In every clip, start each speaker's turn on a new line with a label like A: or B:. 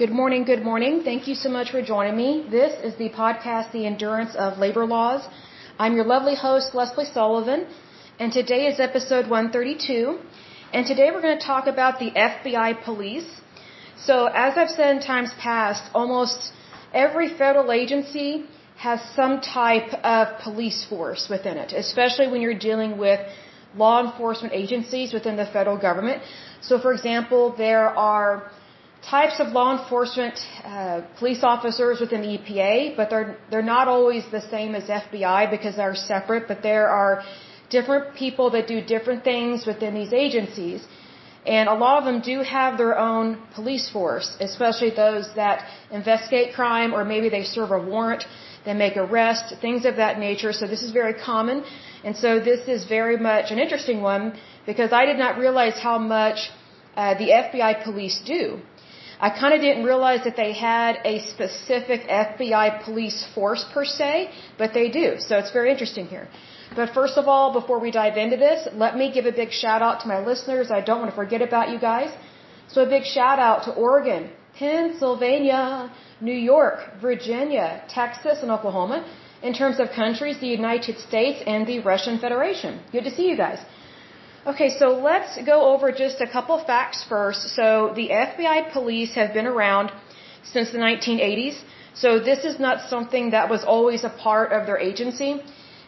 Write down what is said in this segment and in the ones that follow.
A: Good morning, good morning. Thank you so much for joining me. This is the podcast, The Endurance of Labor Laws. I'm your lovely host, Lesley Sullivan, and today is episode 132. And today we're going to talk about the FBI police. So as I've said in times past, almost every federal agency has some type of police force within it, especially when you're dealing with law enforcement agencies within the federal government. So for example, there are types of law enforcement police officers within the EPA, but they're not always the same as FBI because they're separate, but there are different people that do different things within these agencies. And a lot of them do have their own police force, especially those that investigate crime, or maybe they serve a warrant, they make arrests, things of that nature. So this is very common. And so this is very much an interesting one because I did not realize how much the FBI police do. I kind of didn't realize that they had a specific FBI police force per se, but they do. So it's very interesting here. But first of all, before we dive into this, let me give a big shout out to my listeners. I don't want to forget about you guys. So a big shout out to Oregon, Pennsylvania, New York, Virginia, Texas, and Oklahoma. In terms of countries, the United States and the Russian Federation. Good to see you guys. Okay, so let's go over just a couple facts first. So the FBI police have been around since the 1980s. So this is not something that was always a part of their agency.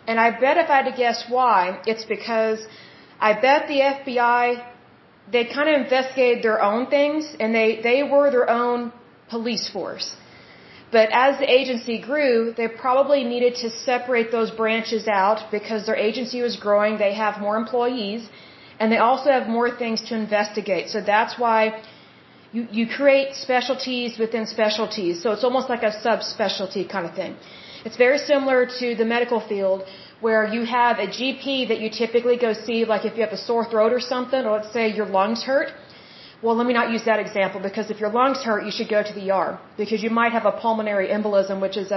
A: And I bet if I had to guess why, it's because I bet the FBI, they kind of investigated their own things and they were their own police force. But as the agency grew, they probably needed to separate those branches out because their agency was growing, they have more employees, and they also have more things to investigate. So that's why you create specialties within specialties. So it's almost like a subspecialty kind of thing. It's very similar to the medical field where you have a GP that you typically go see, like if you have a sore throat or something, or let's say your lungs hurt. Well, let me not use that example because if your lungs hurt, you should go to the ER because you might have a pulmonary embolism, which is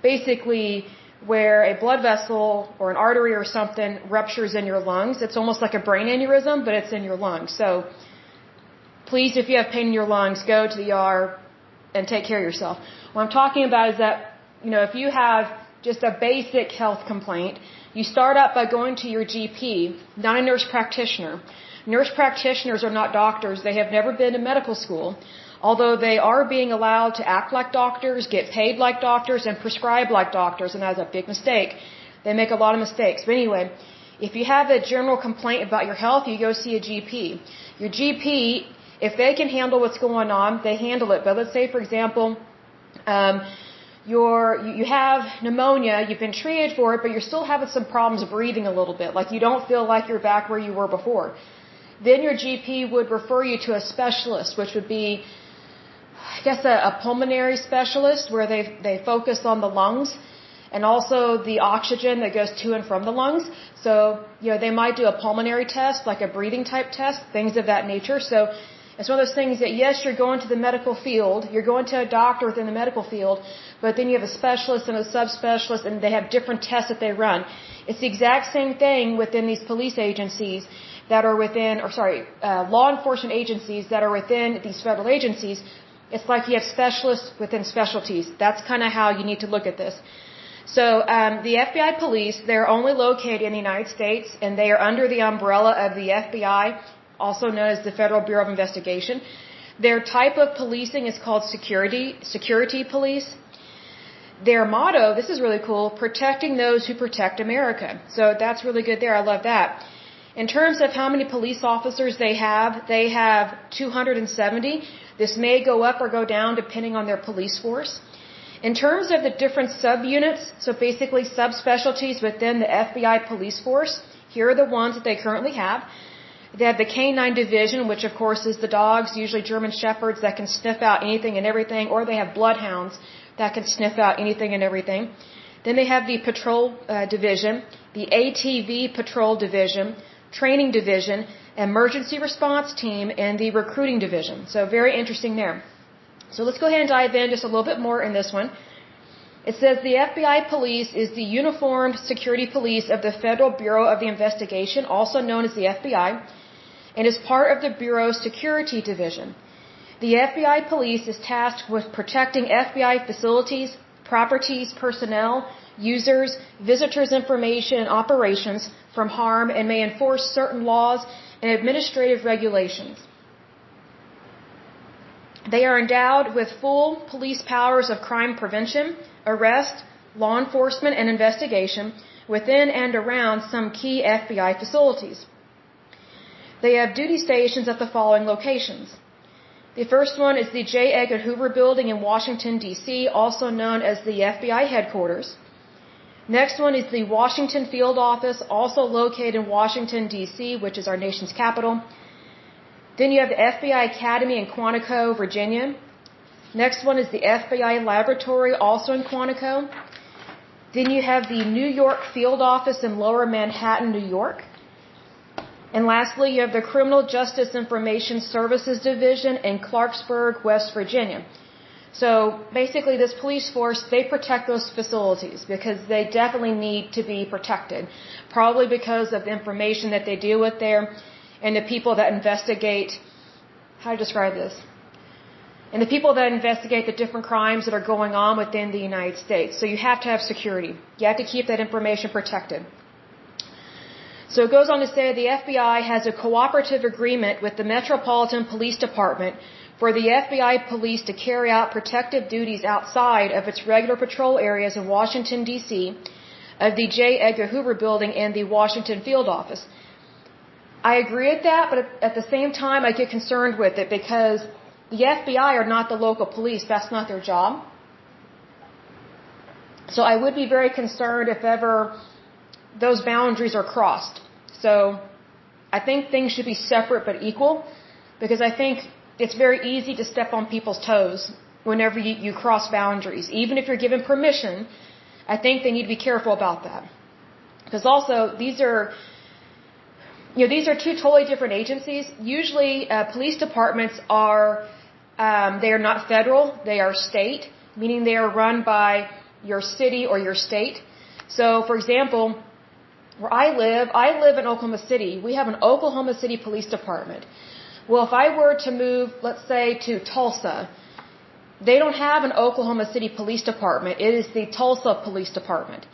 A: basically where a blood vessel or an artery or something ruptures in your lungs. It's almost like a brain aneurysm, but it's in your lungs. So please, if you have pain in your lungs, go to the ER and take care of yourself. What I'm talking about is that, if you have just a basic health complaint, you start out by going to your GP, not a nurse practitioner. Nurse practitioners are not doctors. They have never been to medical school, although they are being allowed to act like doctors, get paid like doctors, and prescribe like doctors, and that's a big mistake. They make a lot of mistakes. But anyway, if you have a general complaint about your health, you go see a GP. Your GP, if they can handle what's going on, they handle it. But let's say, for example, you have pneumonia, you've been treated for it, but you're still having some problems breathing a little bit, like you don't feel like you're back where you were before. Then your GP would refer you to a specialist, which would be, I guess, a pulmonary specialist where they focus on the lungs and also the oxygen that goes to and from the lungs. So, they might do a pulmonary test, like a breathing type test, things of that nature. So it's one of those things that, yes, you're going to the medical field, you're going to a doctor within the medical field, but then you have a specialist and a subspecialist, and they have different tests that they run. It's the exact same thing within these police agencies that are within, law enforcement agencies that are within these federal agencies. It's like you have specialists within specialties. That's kind of how you need to look at this. So the FBI police, they're only located in the United States, and they are under the umbrella of the FBI, also known as the Federal Bureau of Investigation. Their type of policing is called security police. Their motto, this is really cool, protecting those who protect America. So that's really good there. I love that. In terms of how many police officers they have 270. This may go up or go down depending on their police force. In terms of the different subunits, so basically subspecialties within the FBI police force, here are the ones that they currently have. They have the Canine Division, which of course is the dogs, usually German Shepherds, that can sniff out anything and everything, or they have Bloodhounds that can sniff out anything and everything. Then they have the Patrol Division, the ATV Patrol Division, Training Division, Emergency Response Team, and the Recruiting Division. So very interesting there. So let's go ahead and dive in just a little bit more in this one. It says the FBI police is the uniformed security police of the Federal Bureau of the Investigation, also known as the FBI, and is part of the Bureau's Security Division. The FBI police is tasked with protecting FBI facilities, properties, personnel, users, visitors' information, and operations from harm and may enforce certain laws and administrative regulations. They are endowed with full police powers of crime prevention, arrest, law enforcement, and investigation within and around some key FBI facilities. They have duty stations at the following locations. The first one is the J. Edgar Hoover Building in Washington, D.C., also known as the FBI headquarters. Next one is the Washington Field Office, also located in Washington, D.C., which is our nation's capital. Then you have the FBI Academy in Quantico, Virginia. Next one is the FBI Laboratory, also in Quantico. Then you have the New York Field Office in Lower Manhattan, New York. And lastly, you have the Criminal Justice Information Services Division in Clarksburg, West Virginia. So basically this police force, they protect those facilities because they definitely need to be protected. Probably because of the information that they deal with there and the people that investigate, how to describe this? And the people that investigate the different crimes that are going on within the United States. So you have to have security. You have to keep that information protected. So it goes on to say the FBI has a cooperative agreement with the Metropolitan Police Department for the FBI police to carry out protective duties outside of its regular patrol areas in Washington, D.C., of the J. Edgar Hoover Building and the Washington Field Office. I agree with that, but at the same time I get concerned with it because the FBI are not the local police. That's not their job. So I would be very concerned if ever those boundaries are crossed. So I think things should be separate but equal because I think it's very easy to step on people's toes whenever you cross boundaries. Even if you're given permission, I think they need to be careful about that. Because also, these are two totally different agencies. Usually, police departments they are not federal, they are state, meaning they are run by your city or your state. So, for example, where I live in Oklahoma City. We have an Oklahoma City Police Department. Well, if I were to move, let's say, to Tulsa, they don't have an Oklahoma City Police Department. It is the Tulsa Police Department.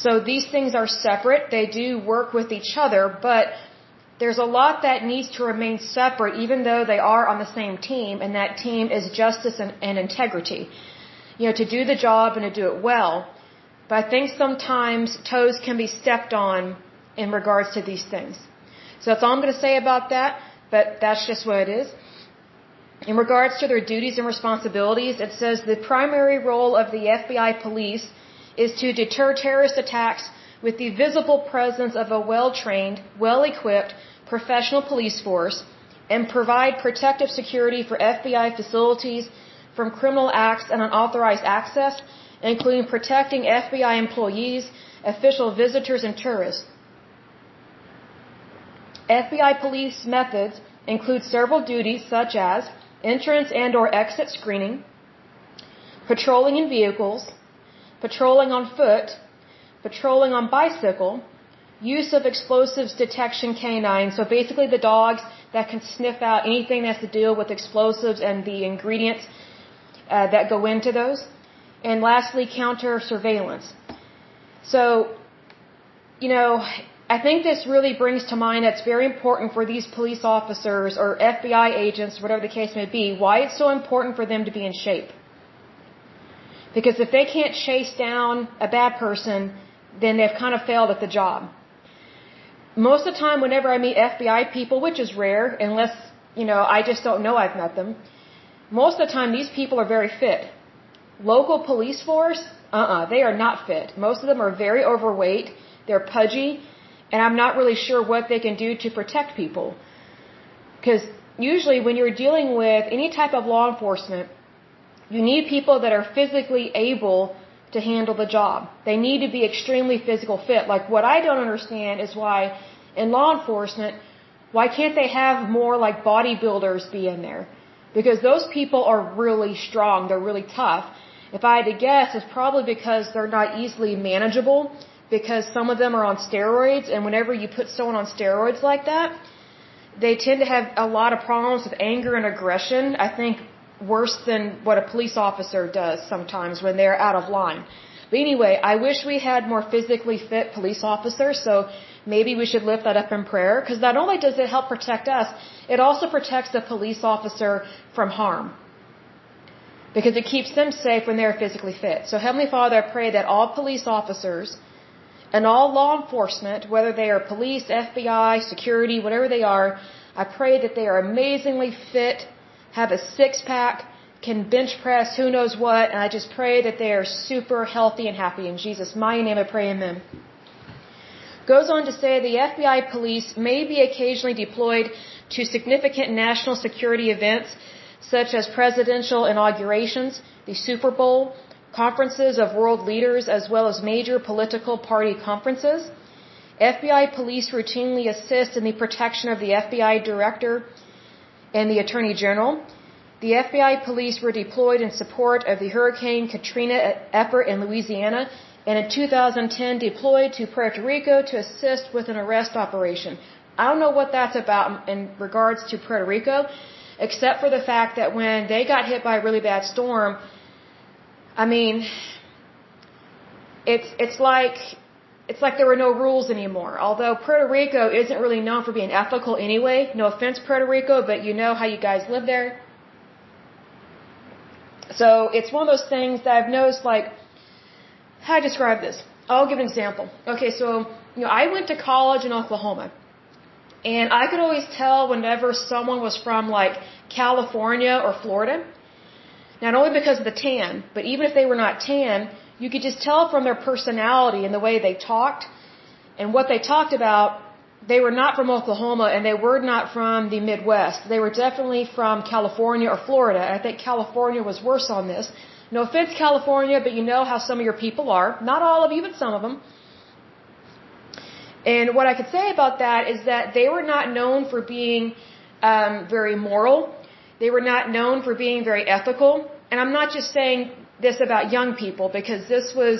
A: So these things are separate. They do work with each other, but there's a lot that needs to remain separate even though they are on the same team, and that team is justice and integrity. To do the job and to do it well. But I think sometimes toes can be stepped on in regards to these things. So that's all I'm going to say about that, but that's just what it is. In regards to their duties and responsibilities, it says the primary role of the FBI police is to deter terrorist attacks with the visible presence of a well-trained, well-equipped, professional police force and provide protective security for FBI facilities from criminal acts and unauthorized access, including protecting FBI employees, official visitors, and tourists. FBI police methods include several duties such as entrance and or exit screening, patrolling in vehicles, patrolling on foot, patrolling on bicycle, use of explosives detection canines, so basically the dogs that can sniff out anything that has to deal with explosives and the ingredients that go into those. And lastly, counter surveillance. So, I think this really brings to mind that it's very important for these police officers or FBI agents, whatever the case may be, why it's so important for them to be in shape. Because if they can't chase down a bad person, then they've kind of failed at the job. Most of the time, whenever I meet FBI people, which is rare, unless, I just don't know I've met them, most of the time these people are very fit. Local police force, they are not fit. Most of them are very overweight, they're pudgy, and I'm not really sure what they can do to protect people. Because usually when you're dealing with any type of law enforcement, you need people that are physically able to handle the job. They need to be extremely physical fit. Like what I don't understand is why in law enforcement, why can't they have more like bodybuilders be in there? Because those people are really strong, they're really tough. If I had to guess, it's probably because they're not easily manageable, because some of them are on steroids, and whenever you put someone on steroids like that, they tend to have a lot of problems with anger and aggression. I think worse than what a police officer does sometimes when they're out of line. But anyway, I wish we had more physically fit police officers, so maybe we should lift that up in prayer, because not only does it help protect us, it also protects the police officer from harm, because it keeps them safe when they're physically fit. So Heavenly Father, I pray that all police officers and all law enforcement, whether they are police, FBI, security, whatever they are, I pray that they are amazingly fit, have a six-pack, can bench press, who knows what, and I just pray that they are super healthy and happy. In Jesus' mighty name I pray, amen. Goes on to say the FBI police may be occasionally deployed to significant national security events such as presidential inaugurations, the Super Bowl, conferences of world leaders, as well as major political party conferences. FBI police routinely assist in the protection of the FBI director and the Attorney General. The FBI police were deployed in support of the Hurricane Katrina effort in Louisiana, and in 2010 deployed to Puerto Rico to assist with an arrest operation. I don't know what that's about in regards to Puerto Rico, except for the fact that when they got hit by a really bad storm, I mean, it's like there were no rules anymore. Although Puerto Rico isn't really known for being ethical anyway. No offense, Puerto Rico, but you know how you guys live there. So it's one of those things that I've noticed, like, how do I describe this? I'll give an example. Okay, so, I went to college in Oklahoma. And I could always tell whenever someone was from, like, California or Florida. Not only because of the tan, but even if they were not tan, you could just tell from their personality and the way they talked and what they talked about. They were not from Oklahoma, and they were not from the Midwest. They were definitely from California or Florida, and I think California was worse on this. No offense, California, but you know how some of your people are. Not all of you, but some of them. And what I could say about that is that they were not known for being very moral. They were not known for being very ethical. And I'm not just saying this about young people, because this was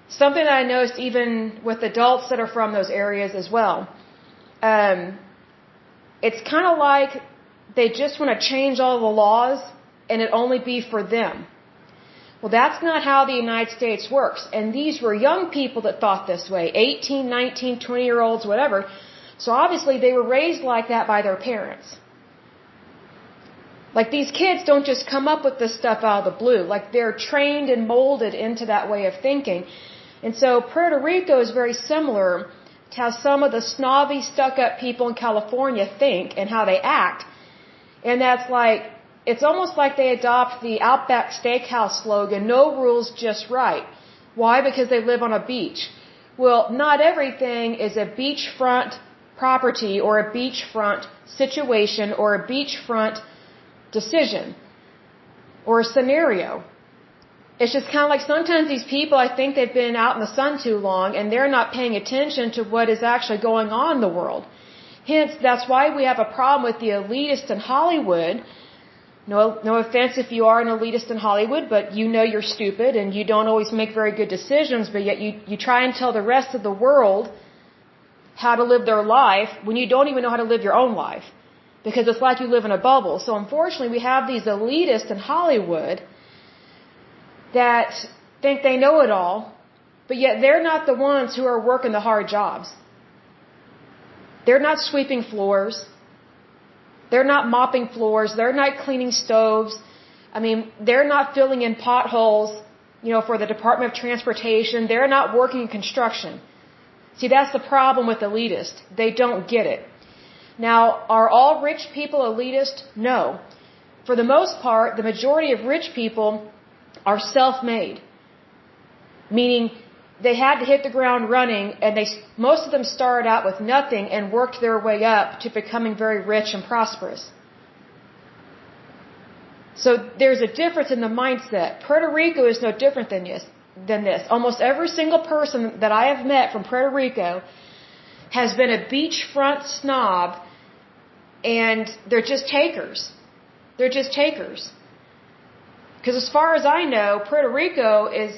A: something that I noticed even with adults that are from those areas as well. It's kind of like they just want to change all the laws and it only be for them. Well, that's not how the United States works. And these were young people that thought this way, 18, 19, 20-year-olds, whatever. So obviously they were raised like that by their parents. Like, these kids don't just come up with this stuff out of the blue. Like, they're trained and molded into that way of thinking. And so Puerto Rico is very similar to how some of the snobby, stuck-up people in California think and how they act. And that's like, it's almost like they adopt the Outback Steakhouse slogan, no rules, just right. Why? Because they live on a beach. Well, not everything is a beachfront property or a beachfront situation or a beachfront decision or a scenario. It's just kind of like sometimes these people, I think they've been out in the sun too long and they're not paying attention to what is actually going on in the world. Hence, that's why we have a problem with the elitists in Hollywood. No offense if you are an elitist in Hollywood, but you know you're stupid and you don't always make very good decisions, but yet you try and tell the rest of the world how to live their life when you don't even know how to live your own life. Because it's like you live in a bubble. So unfortunately, we have these elitists in Hollywood that think they know it all, but yet they're not the ones who are working the hard jobs. They're not sweeping floors. They're not mopping floors. They're not cleaning stoves. I mean, they're not filling in potholes, for the Department of Transportation. They're not working in construction. See, that's the problem with elitists. They don't get it. Now, are all rich people elitist? No. For the most part, the majority of rich people are self-made. Meaning, they had to hit the ground running, and most of them started out with nothing and worked their way up to becoming very rich and prosperous. So there's a difference in the mindset. Puerto Rico is no different than this. Almost every single person that I have met from Puerto Rico has been a beachfront snob, and they're just takers. They're just takers. Because as far as I know, Puerto Rico is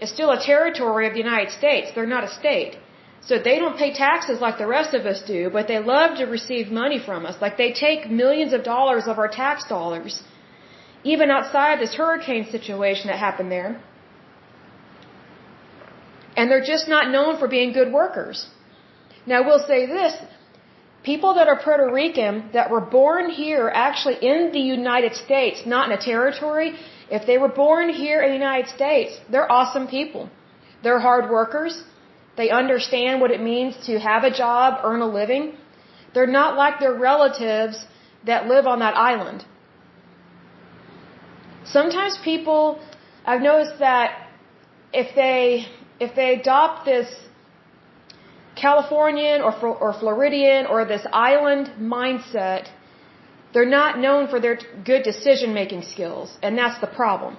A: still a territory of the United States. They're not a state. So they don't pay taxes like the rest of us do, but they love to receive money from us. Like they take millions of dollars of our tax dollars, even outside this hurricane situation that happened there. And they're just not known for being good workers. Now, we'll say this. People that are Puerto Rican that were born here actually in the United States, not in a territory, if they were born here in the United States, they're awesome people. They're hard workers. They understand what it means to have a job, earn a living. They're not like their relatives that live on that island. Sometimes people, I've noticed that if they adopt this Californian or Floridian or this island mindset, they're not known for their good decision-making skills, and that's the problem.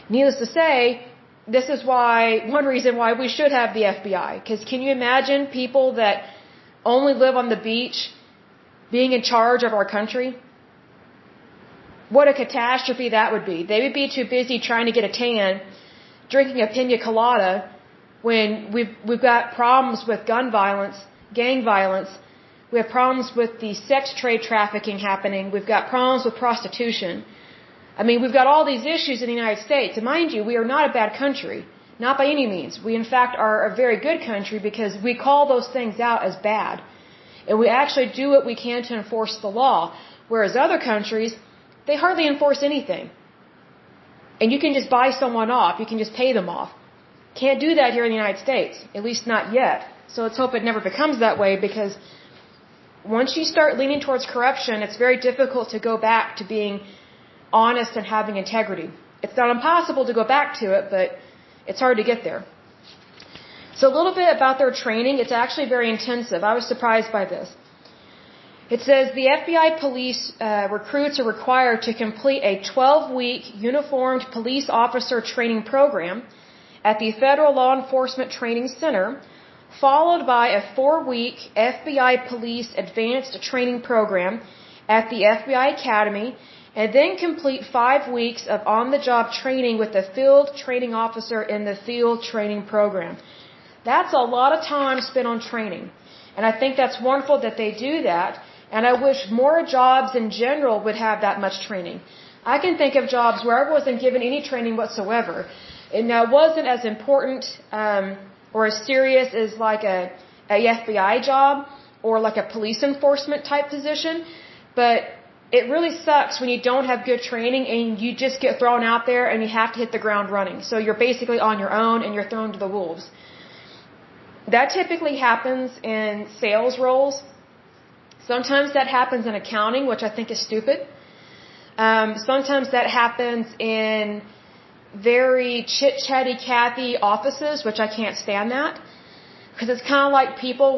A: Needless to say, this is one reason why we should have the FBI, because can you imagine people that only live on the beach being in charge of our country? What a catastrophe that would be. They would be too busy trying to get a tan, drinking a pina colada, when we've got problems with gun violence, gang violence, we have problems with the sex trade trafficking happening, we've got problems with prostitution. I mean, we've got all these issues in the United States. And mind you, we are not a bad country. Not by any means. We, in fact, are a very good country because we call those things out as bad. And we actually do what we can to enforce the law. Whereas other countries, they hardly enforce anything. And you can just buy someone off. You can just pay them off. Can't do that here in the United States. At least not yet. So let's hope it never becomes that way, because once you start leaning towards corruption, it's very difficult to go back to being honest and having integrity. It's not impossible to go back to it, but it's hard to get there. So a little bit about their training. It's actually very intensive. I was surprised by this. It says the FBI police recruits are required to complete a 12-week uniformed police officer training program at the Federal Law Enforcement Training Center, followed by a 4-week FBI Police Advanced Training Program at the FBI Academy, and then complete 5 weeks of on-the-job training with the field training officer in the field training program. That's a lot of time spent on training. And I think that's wonderful that they do that, and I wish more jobs in general would have that much training. I can think of jobs where I wasn't given any training whatsoever. And now it wasn't as important or as serious as like a FBI job or like a police enforcement type position, but it really sucks when you don't have good training and you just get thrown out there and you have to hit the ground running. So you're basically on your own and you're thrown to the wolves. That typically happens in sales roles. Sometimes that happens in accounting, which I think is stupid. Sometimes that happens in very chit-chatty Cathy offices, which I can't stand that. Because it's kind of like people,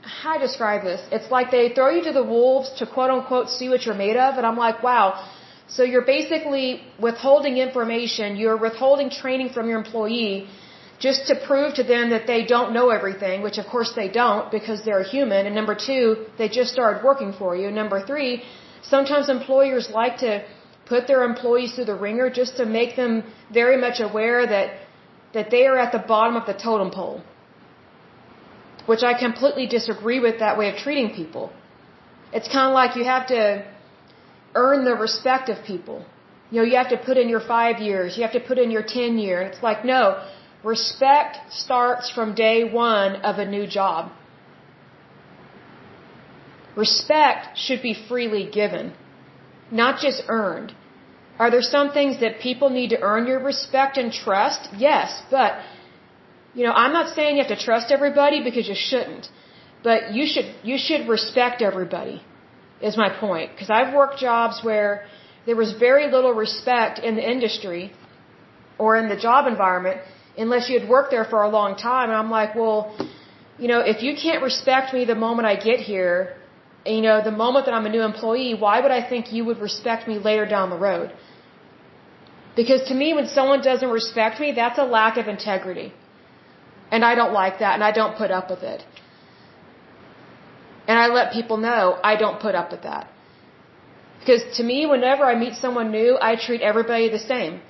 A: how do I describe this? It's like they throw you to the wolves to quote-unquote see what you're made of. And I'm like, wow. So you're basically withholding information. You're withholding training from your employee just to prove to them that they don't know everything, which of course they don't because they're human. And number two, they just started working for you. Number three, sometimes employers like to put their employees through the ringer just to make them very much aware that they are at the bottom of the totem pole. Which I completely disagree with that way of treating people. It's kind of like you have to earn the respect of people. You know, you have to put in your 5 years, you have to put in your 10 year. It's like, no, respect starts from day one of a new job. Respect should be freely given, not just earned. Are there some things that people need to earn your respect and trust? Yes, but, you know, I'm not saying you have to trust everybody because you shouldn't. But you should respect everybody, is my point. Because I've worked jobs where there was very little respect in the industry or in the job environment unless you had worked there for a long time. And I'm like, well, you know, if you can't respect me the moment I get here, you know, the moment that I'm a new employee, why would I think you would respect me later down the road? Because to me, when someone doesn't respect me, that's a lack of integrity. And I don't like that, and I don't put up with it. And I let people know I don't put up with that. Because to me, whenever I meet someone new, I treat everybody the same.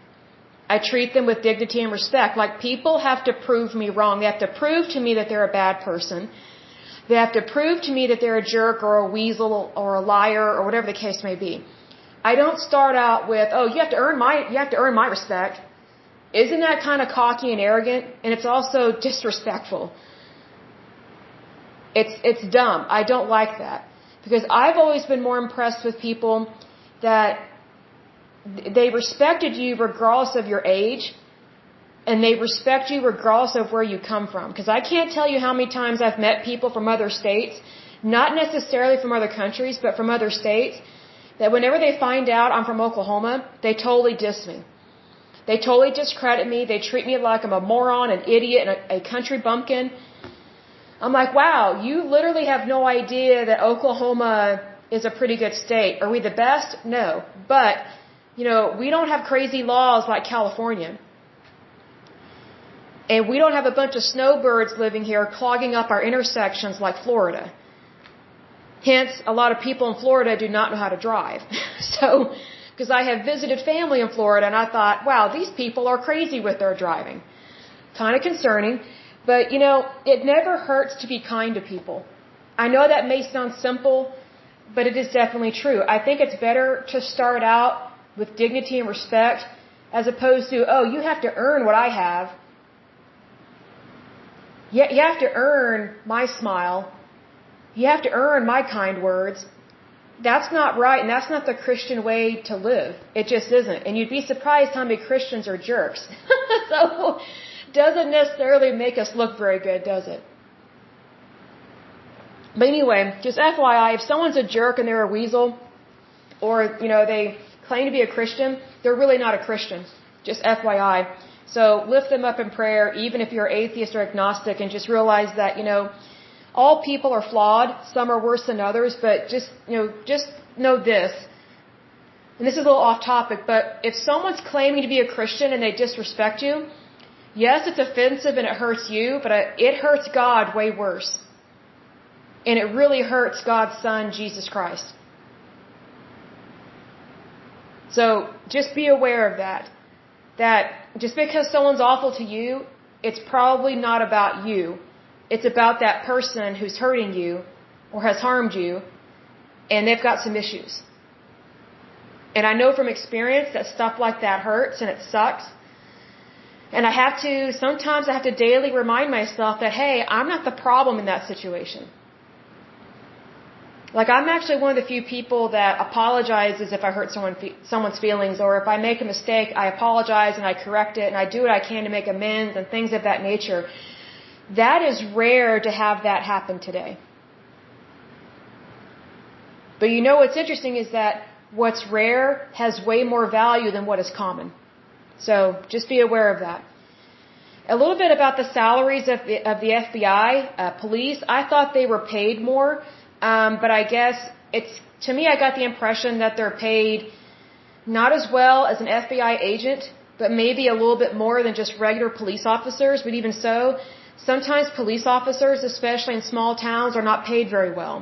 A: I treat them with dignity and respect. Like, people have to prove me wrong. They have to prove to me that they're a bad person. They have to prove to me that they're a jerk or a weasel or a liar or whatever the case may be. I don't start out with, oh, you have to earn my respect. Isn't that kind of cocky and arrogant? And it's also disrespectful. It's dumb. I don't like that. Because I've always been more impressed with people that they respected you regardless of your age, and they respect you regardless of where you come from. Because I can't tell you how many times I've met people from other states, not necessarily from other countries, but from other states, that whenever they find out I'm from Oklahoma, they totally diss me. They totally discredit me. They treat me like I'm a moron, an idiot, and a country bumpkin. I'm like, wow, you literally have no idea that Oklahoma is a pretty good state. Are we the best? No. But we don't have crazy laws like California. And we don't have a bunch of snowbirds living here clogging up our intersections like Florida. Hence, a lot of people in Florida do not know how to drive. So, because I have visited family in Florida and I thought, wow, these people are crazy with their driving. Kind of concerning. But, it never hurts to be kind to people. I know that may sound simple, but it is definitely true. I think it's better to start out with dignity and respect, as opposed to, oh, you have to earn what I have. You have to earn my smile. You have to earn my kind words. That's not right, and that's not the Christian way to live. It just isn't. And you'd be surprised how many Christians are jerks. So, doesn't necessarily make us look very good, does it? But anyway, just FYI, if someone's a jerk and they're a weasel, or, they claim to be a Christian, they're really not a Christian. Just FYI. So lift them up in prayer, even if you're atheist or agnostic, and just realize that, all people are flawed. Some are worse than others, but just know this. And this is a little off topic, but if someone's claiming to be a Christian and they disrespect you, yes, it's offensive and it hurts you, but it hurts God way worse. And it really hurts God's Son, Jesus Christ. So just be aware of that. That just because someone's awful to you, it's probably not about you. It's about that person who's hurting you or has harmed you, and they've got some issues. And I know from experience that stuff like that hurts and it sucks. And sometimes I have to daily remind myself that, hey, I'm not the problem in that situation. Like, I'm actually one of the few people that apologizes if I hurt someone's feelings, or if I make a mistake, I apologize and I correct it and I do what I can to make amends and things of that nature. That is rare to have that happen today. But what's interesting is that what's rare has way more value than what is common. So just be aware of that. A little bit about the salaries of the FBI, police. I thought they were paid more. But I guess to me, I got the impression that they're paid not as well as an FBI agent, but maybe a little bit more than just regular police officers. But even so, sometimes police officers, especially in small towns, are not paid very well.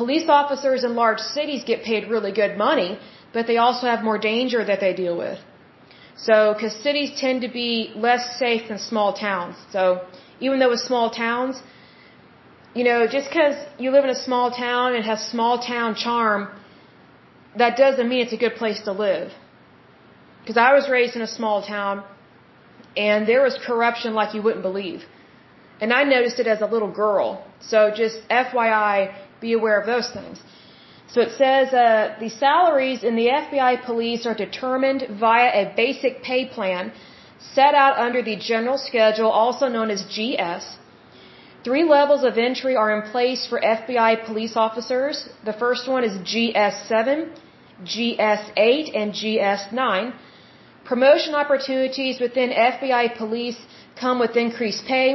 A: Police officers in large cities get paid really good money, but they also have more danger that they deal with. So, because cities tend to be less safe than small towns. So, even though with small towns, just because you live in a small town and has small town charm, that doesn't mean it's a good place to live. Because I was raised in a small town, and there was corruption like you wouldn't believe. And I noticed it as a little girl. So just FYI, be aware of those things. So it says the salaries in the FBI police are determined via a basic pay plan set out under the general schedule, also known as GS. 3 levels of entry are in place for FBI police officers. The first one is GS7, GS8, and GS9. Promotion opportunities within FBI police come with increased pay,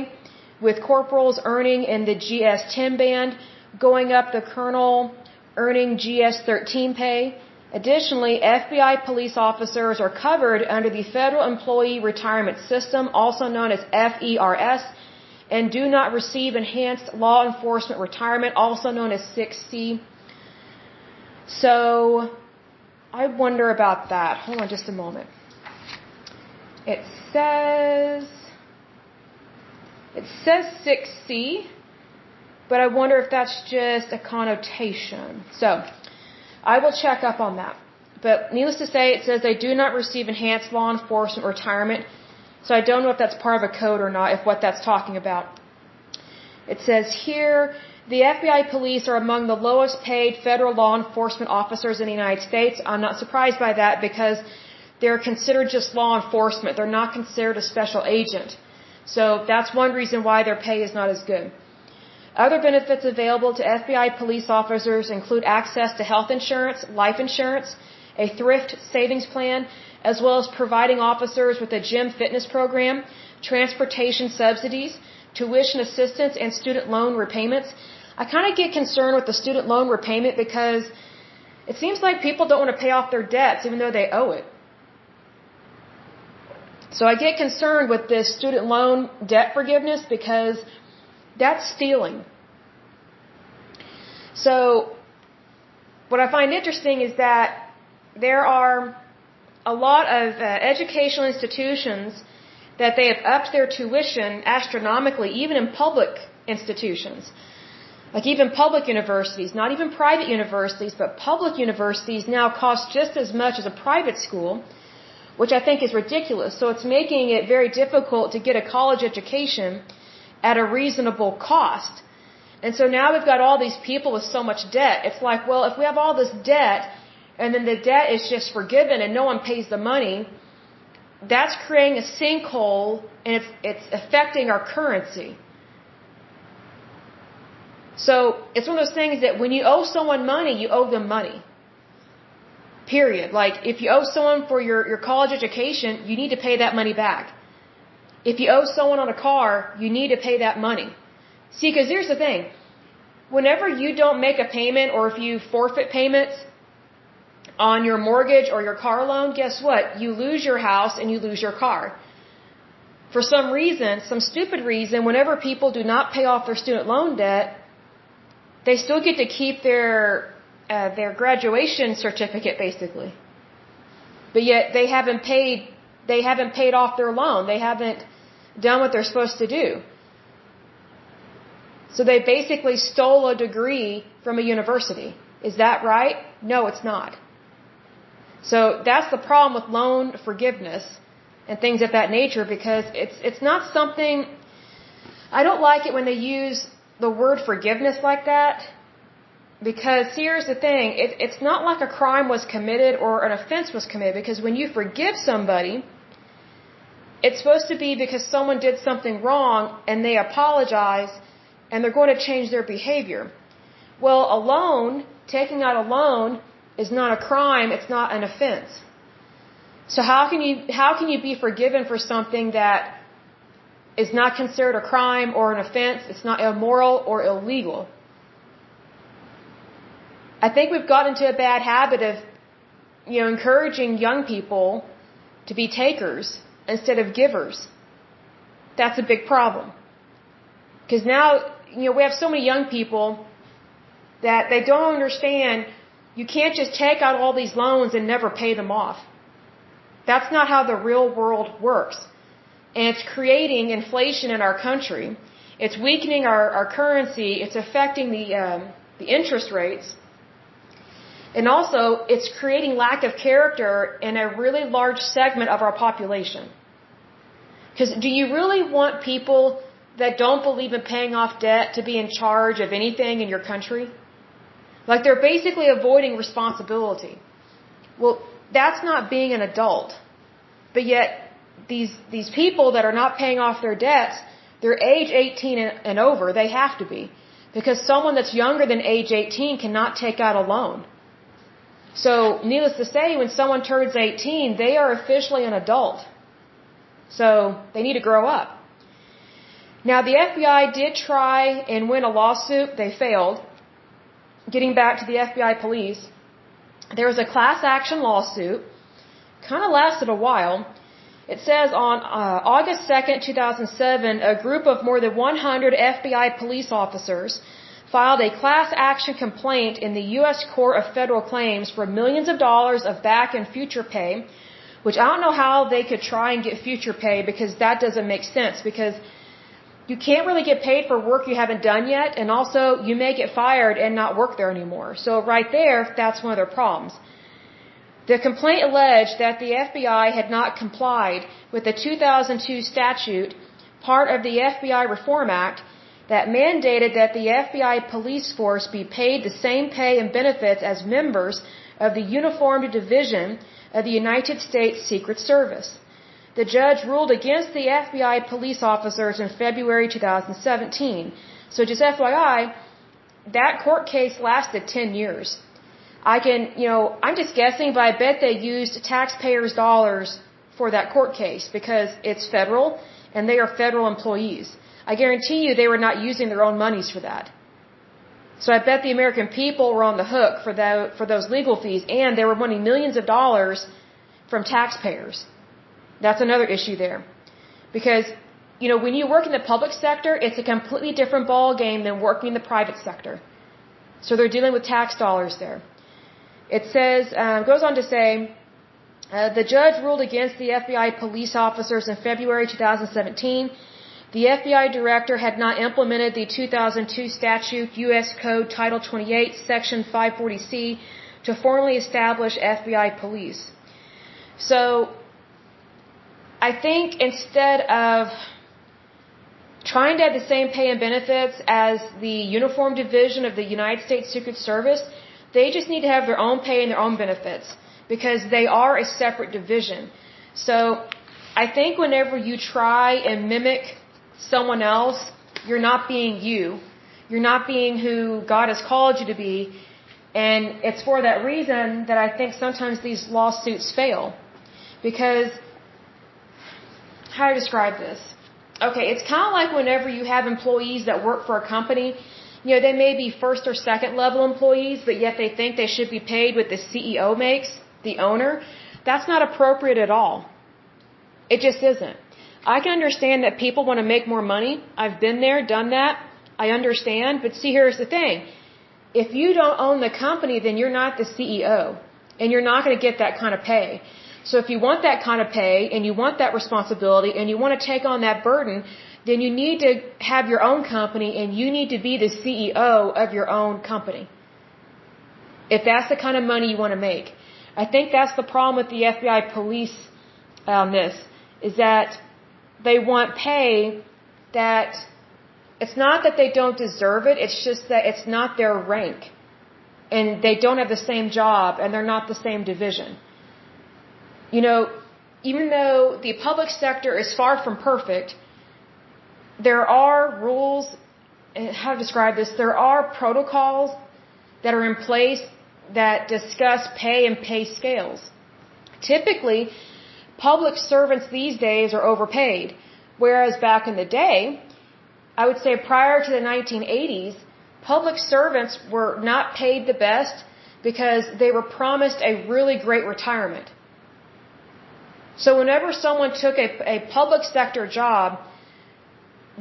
A: with corporals earning in the GS10 band, going up the colonel earning GS13 pay. Additionally, FBI police officers are covered under the Federal Employee Retirement System, also known as FERS, and do not receive enhanced law enforcement retirement, also known as 6C. So, I wonder about that. Hold on just a moment. It says 6C, but I wonder if that's just a connotation. So I will check up on that. But needless to say, it says they do not receive enhanced law enforcement retirement. So I don't know if that's part of a code or not, if what that's talking about. It says here, the FBI police are among the lowest paid federal law enforcement officers in the United States. I'm not surprised by that because they're considered just law enforcement. They're not considered a special agent. So that's one reason why their pay is not as good. Other benefits available to FBI police officers include access to health insurance, life insurance, a thrift savings plan, as well as providing officers with a gym fitness program, transportation subsidies, tuition assistance, and student loan repayments. I kind of get concerned with the student loan repayment because it seems like people don't want to pay off their debts even though they owe it. So I get concerned with this student loan debt forgiveness because that's stealing. So what I find interesting is that there are a lot of educational institutions that they have upped their tuition astronomically, even in public institutions. Like even public universities, not even private universities, but public universities now cost just as much as a private school, which I think is ridiculous. So it's making it very difficult to get a college education at a reasonable cost. And so now we've got all these people with so much debt. It's like, well, if we have all this debt and then the debt is just forgiven and no one pays the money, that's creating a sinkhole and it's affecting our currency. So it's one of those things that when you owe someone money, you owe them money. Period. Like if you owe someone for your college education, you need to pay that money back. If you owe someone on a car, you need to pay that money. See, because here's the thing. Whenever you don't make a payment or if you forfeit payments on your mortgage or your car loan, guess what? You lose your house and you lose your car. For some reason, some stupid reason, whenever people do not pay off their student loan debt, they still get to keep their graduation certificate, basically. But yet they haven't paid off their loan. They haven't done what they're supposed to do. So they basically stole a degree from a university. Is that right? No, it's not. So that's the problem with loan forgiveness and things of that nature, because it's not something. I don't like it when they use the word forgiveness like that, because here's the thing, it's not like a crime was committed or an offense was committed, because when you forgive somebody, it's supposed to be because someone did something wrong and they apologize and they're going to change their behavior. Well, a loan, taking out a loan, is not a crime, it's not an offense. So how can you be forgiven for something that is not considered a crime or an offense? It's not immoral or illegal. I think we've gotten into a bad habit of, encouraging young people to be takers instead of givers. That's a big problem. Because now, we have so many young people that they don't understand you can't just take out all these loans and never pay them off. That's not how the real world works. And it's creating inflation in our country. It's weakening our currency. It's affecting the interest rates. And also, it's creating lack of character in a really large segment of our population. Because do you really want people that don't believe in paying off debt to be in charge of anything in your country? Like they're basically avoiding responsibility. Well, that's not being an adult. But yet, these people that are not paying off their debts, they're age 18 and over. They have to be. Because someone that's younger than age 18 cannot take out a loan. So, needless to say, when someone turns 18, they are officially an adult. So, they need to grow up. Now, the FBI did try and win a lawsuit. They failed. Getting back to the FBI police, there was a class action lawsuit. Kind of lasted a while. It says on August 2nd, 2007, a group of more than 100 FBI police officers filed a class action complaint in the U.S. Court of Federal Claims for millions of dollars of back and future pay which I don't know how they could try and get future pay, because that doesn't make sense, because you can't really get paid for work you haven't done yet, and also you may get fired and not work there anymore. So right there, that's one of their problems. The complaint alleged that the FBI had not complied with the 2002 statute, part of the FBI Reform Act, that mandated that the FBI police force be paid the same pay and benefits as members of the uniformed division of the United States Secret Service. The judge ruled against the FBI police officers in February 2017. So just FYI, that court case lasted 10 years. I'm just guessing, but I bet they used taxpayers' dollars for that court case, because it's federal and they are federal employees. I guarantee you they were not using their own monies for that. So I bet the American people were on the hook for those legal fees, and they were winning millions of dollars from taxpayers. That's another issue there. Because, when you work in the public sector, it's a completely different ball game than working in the private sector. So they're dealing with tax dollars there. It says, goes on to say, the judge ruled against the FBI police officers in February 2017. The FBI director had not implemented the 2002 statute, U.S. Code Title 28, Section 540C, to formally establish FBI police. So, I think instead of trying to have the same pay and benefits as the uniform division of the United States Secret Service, they just need to have their own pay and their own benefits, because they are a separate division. So, I think whenever you try and mimic someone else, you're not being you. You're not being who God has called you to be. And it's for that reason that I think sometimes these lawsuits fail. Because, how do I describe this? Okay, it's kind of like whenever you have employees that work for a company. They may be first or second level employees, but yet they think they should be paid what the CEO makes, the owner. That's not appropriate at all. It just isn't. I can understand that people want to make more money. I've been there, done that. I understand. But see, here's the thing. If you don't own the company, then you're not the CEO. And you're not going to get that kind of pay. So if you want that kind of pay, and you want that responsibility, and you want to take on that burden, then you need to have your own company, and you need to be the CEO of your own company. If that's the kind of money you want to make. I think that's the problem with the FBI police on this, is that they want pay that, it's not that they don't deserve it, it's just that it's not their rank. And they don't have the same job, and they're not the same division. Even though the public sector is far from perfect, there are rules, how to describe this, there are protocols that are in place that discuss pay and pay scales. Typically, public servants these days are overpaid, whereas back in the day, I would say prior to the 1980s, public servants were not paid the best because they were promised a really great retirement. So whenever someone took a public sector job,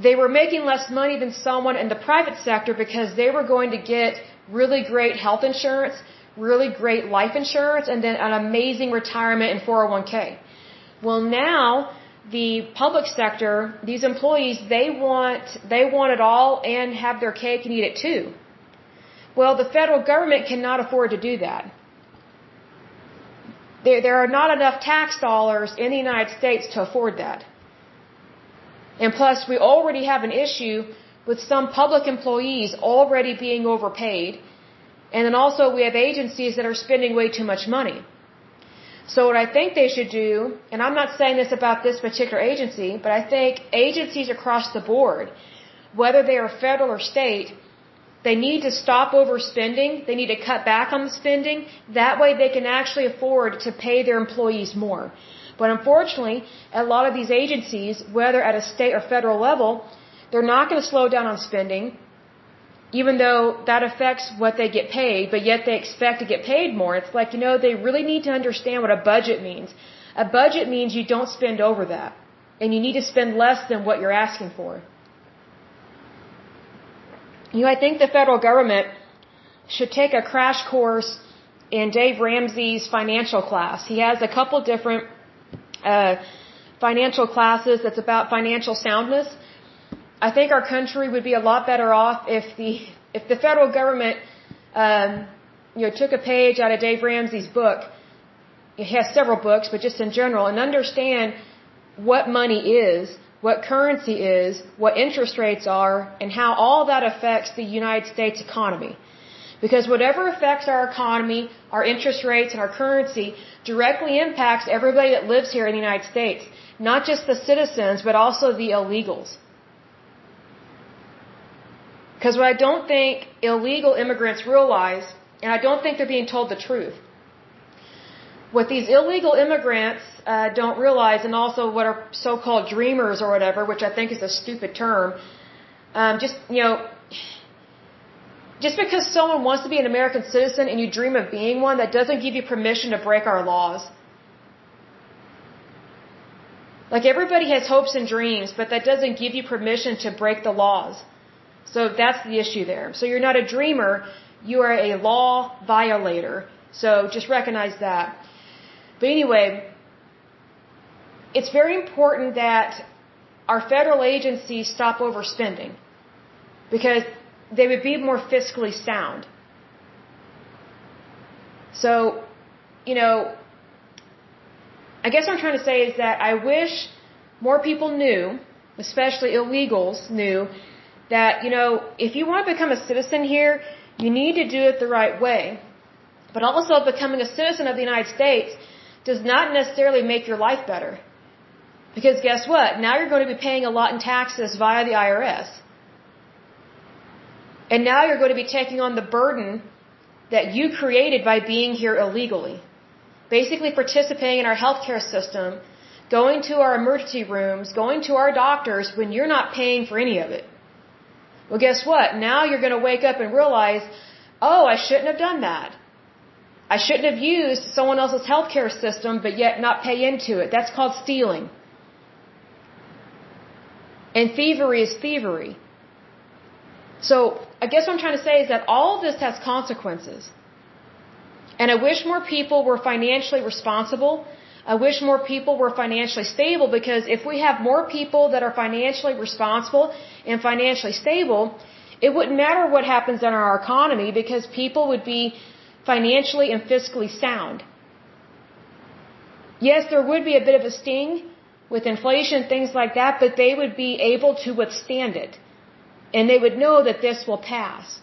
A: they were making less money than someone in the private sector, because they were going to get really great health insurance, really great life insurance, and then an amazing retirement in 401k. Well, now the public sector, these employees, they want it all and have their cake and eat it too. Well, the federal government cannot afford to do that. There are not enough tax dollars in the United States to afford that. And plus, we already have an issue with some public employees already being overpaid. And then also we have agencies that are spending way too much money. So what I think they should do, and I'm not saying this about this particular agency, but I think agencies across the board, whether they are federal or state, they need to stop overspending. They need to cut back on the spending. That way they can actually afford to pay their employees more. But unfortunately, a lot of these agencies, whether at a state or federal level, they're not going to slow down on spending, even though that affects what they get paid, but yet they expect to get paid more. It's like, they really need to understand what a budget means. A budget means you don't spend over that. And you need to spend less than what you're asking for. I think the federal government should take a crash course in Dave Ramsey's financial class. He has a couple different financial classes that's about financial soundness. I think our country would be a lot better off if the federal government took a page out of Dave Ramsey's book. He has several books, but just in general, and understand what money is, what currency is, what interest rates are, and how all that affects the United States economy. Because whatever affects our economy, our interest rates, and our currency directly impacts everybody that lives here in the United States. Not just the citizens, but also the illegals. Because what I don't think illegal immigrants realize, and I don't think they're being told the truth, what these illegal immigrants don't realize, and also what are so-called dreamers or whatever, which I think is a stupid term, just because someone wants to be an American citizen and you dream of being one, that doesn't give you permission to break our laws. Like, everybody has hopes and dreams, but that doesn't give you permission to break the laws. So that's the issue there. So you're not a dreamer, you are a law violator. So just recognize that. But anyway, it's very important that our federal agencies stop overspending, because they would be more fiscally sound. So, I guess what I'm trying to say is that I wish more people knew, especially illegals knew, that, if you want to become a citizen here, you need to do it the right way. But also, becoming a citizen of the United States does not necessarily make your life better. Because guess what? Now you're going to be paying a lot in taxes via the IRS. And now you're going to be taking on the burden that you created by being here illegally. Basically participating in our healthcare system, going to our emergency rooms, going to our doctors when you're not paying for any of it. Well, guess what? Now you're going to wake up and realize, oh, I shouldn't have done that. I shouldn't have used someone else's healthcare system but yet not pay into it. That's called stealing. And thievery is thievery. So I guess what I'm trying to say is that all of this has consequences. And I wish more people were financially responsible. I wish more people were financially stable, because if we have more people that are financially responsible and financially stable, it wouldn't matter what happens in our economy, because people would be financially and fiscally sound. Yes, there would be a bit of a sting with inflation, things like that, but they would be able to withstand it. And they would know that this will pass.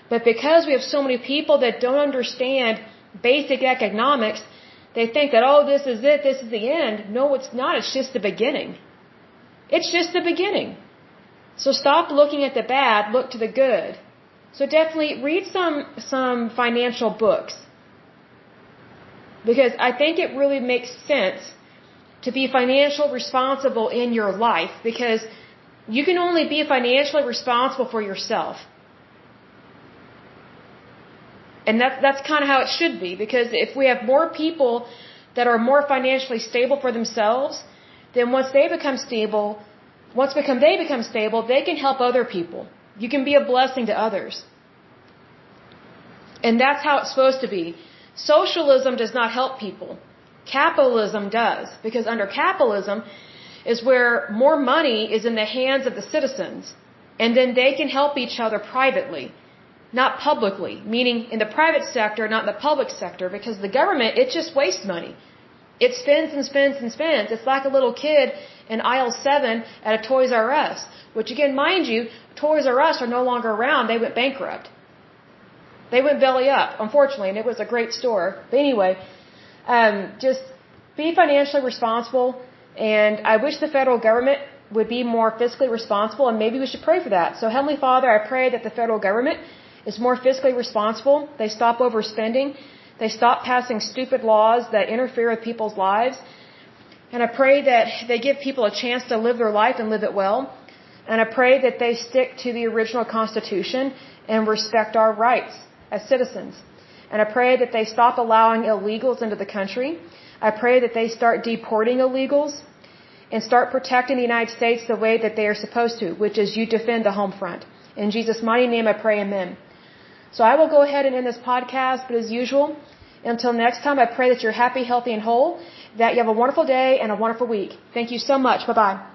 A: But because we have so many people that don't understand basic economics, they think that, oh, this is it, this is the end. No, it's not. It's just the beginning. It's just the beginning. So stop looking at the bad, look to the good. So definitely read some financial books. Because I think it really makes sense to be financially responsible in your life, because you can only be financially responsible for yourself. And that's kind of how it should be, because if we have more people that are more financially stable for themselves, then once they become stable, they can help other people. You can be a blessing to others. And that's how it's supposed to be. Socialism does not help people. Capitalism does, because under capitalism is where more money is in the hands of the citizens, and then they can help each other privately. Not publicly, meaning in the private sector, not in the public sector, because the government, it just wastes money. It spends and spends and spends. It's like a little kid in aisle 7 at a Toys R Us, which again, mind you, Toys R Us are no longer around. They went bankrupt. They went belly up, unfortunately, and it was a great store. But anyway, just be financially responsible, and I wish the federal government would be more fiscally responsible, and maybe we should pray for that. So Heavenly Father, I pray that the federal government is more fiscally responsible. They stop overspending. They stop passing stupid laws that interfere with people's lives. And I pray that they give people a chance to live their life and live it well. And I pray that they stick to the original Constitution and respect our rights as citizens. And I pray that they stop allowing illegals into the country. I pray that they start deporting illegals and start protecting the United States the way that they are supposed to, which is you defend the home front. In Jesus' mighty name I pray, amen. So I will go ahead and end this podcast, but as usual, Until next time, I pray that you're happy, healthy, and whole, that you have a wonderful day and a wonderful week. Thank you so much. Bye-bye.